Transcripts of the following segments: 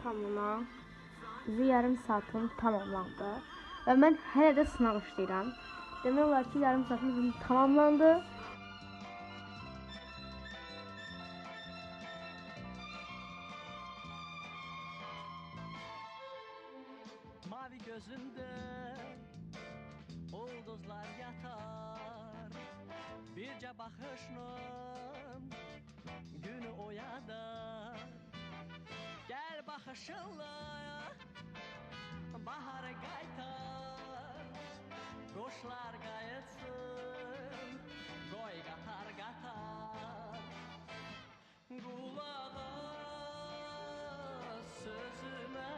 tamına yarım saatım tamamlandı ve ben hələ də sınav işləyirəm. Demək olar ki, yarım saatım tamamlandı. Mavi gözünde ulduzlar yatar, birce bakışla günü oyadar. Gel bakışınla baharı qaytar, quşlar qayıtsın, qoy qatar qatar. Qulaq as sözümə,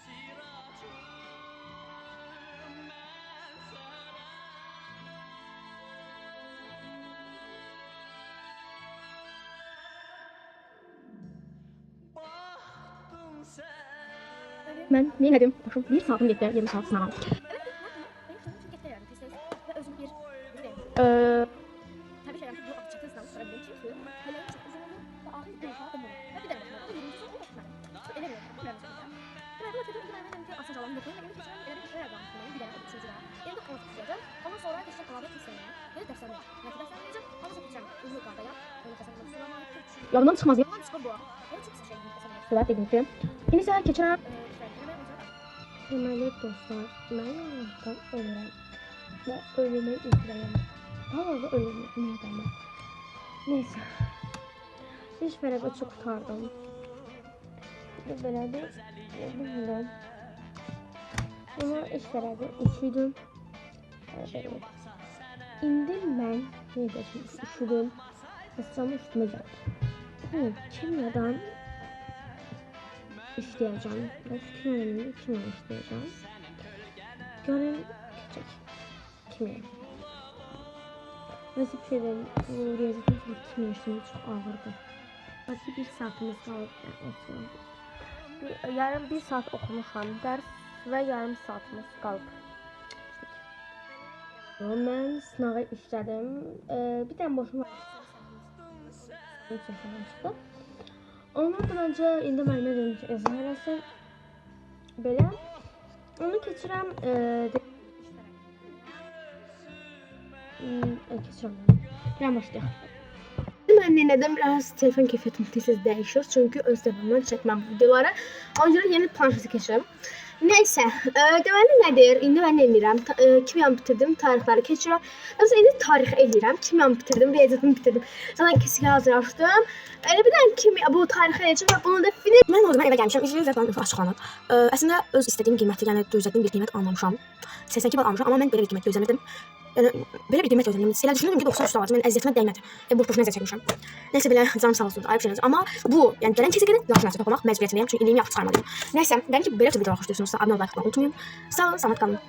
siracım mən sənə. Baxdın sən. Ben ne dedim? Başım bir saatim yeter, 20 saat sınavım. Tabii şeyler bu çatı sınavı sorabilirim çünkü hele çok uzun oldu ve ağır bir defa da bu. Ve bir de mesela 20. sınavı okutmadım. Öyle mi? Ben bu tabii ki ben de asıl alanı dokuyum. Benim için öyle bir şey yapmıştım. Bir de üçüncü daha. Benim de onu tutacağım. Ondan sonra geçeceğim alanda testlemeye. Ve de derslerine. Belki derslerleyeceğim. Ondan sonra tutacağım. Uzun yukarıda ya. Öyle kazanmak sınavı. Yolundan çıkmaz ya. Yolundan çıkar bu. Öyle çok şey. Sıvat edin ki. Yine sefer geçen Deməli dostlar, mən yavaşdan ölürəm və ölümü izləyəm. Daha da ölümü ümidəməm. Neyse. İş vərəqə çox tutardım. Belədir. Bilmirəm. Amma iş vərəqə 2 idim. İndi mən nə edəcəm? Üşüdüm. Əsrama üstümə gəldim. Kimyadan işleyeceğim. Biraz kimya işleyeceğim. Görün küçük. Kimya. Nasıl bir şeyden bu riyaziyetin kimya işlemi çok ağırdı. Belki bir saatimiz kaldı. Yarım bir saat okumuşam ders ve yarım saatimiz qalıb. Ben sınava işledim. Bir tane boşuma çıktı. Ondan önce indi müəllimə dedim ki, izah eləsin. Belə. Onu keçirəm. Keçirəm. Gəlin başlayaq. Mən nə edim? Biraz telefon keyfiyyətim tez dəyişir. Çünki öz telefonumdan çəkməm bu videoları. Ona görə yeni planşeti keçirəm. Neyse, deməli nədir? İndi mən nə edirəm? Kimyanı bitirdim, tarixləri keçirəm. Mesela indi tarix eləyirəm. Kimyanı bitirdim, riyaziyyatını bitirdim. Zaten kesikə hazırlaşdım. Elə bir dənə kimya bu tarixi eləyəcəm və bunu da final. Mən o zaman evə gəlmişəm. İcra və planım açıqlanıb. Əslində öz istədiyim qiyməti, yəni gözlədiyim bir qiymət almamışam. 82 bal almışam, amma mən belə bir qiymət gözləmirdim. Yəni belə bir qiymət gözləmirdim. Elə düşünürdüm ki 93 alacağam. Yəni əziyyətimə dəymədi. Boş-boşuna əziyyət çəkmişəm. Nəysə belə canım sağ olsun. Ayıb şeylər. Amma bu, yəni gələn kesikədə yaxşı nəsə toplamaq məcburiyyətindəyəm. Çünki indiyimi yaxşı çıxarmadım. Nəysə, bəlkə belə videolar xoşlayırsınızsa abunə olmayı unutmayın. Sağ olun, salamat qalın.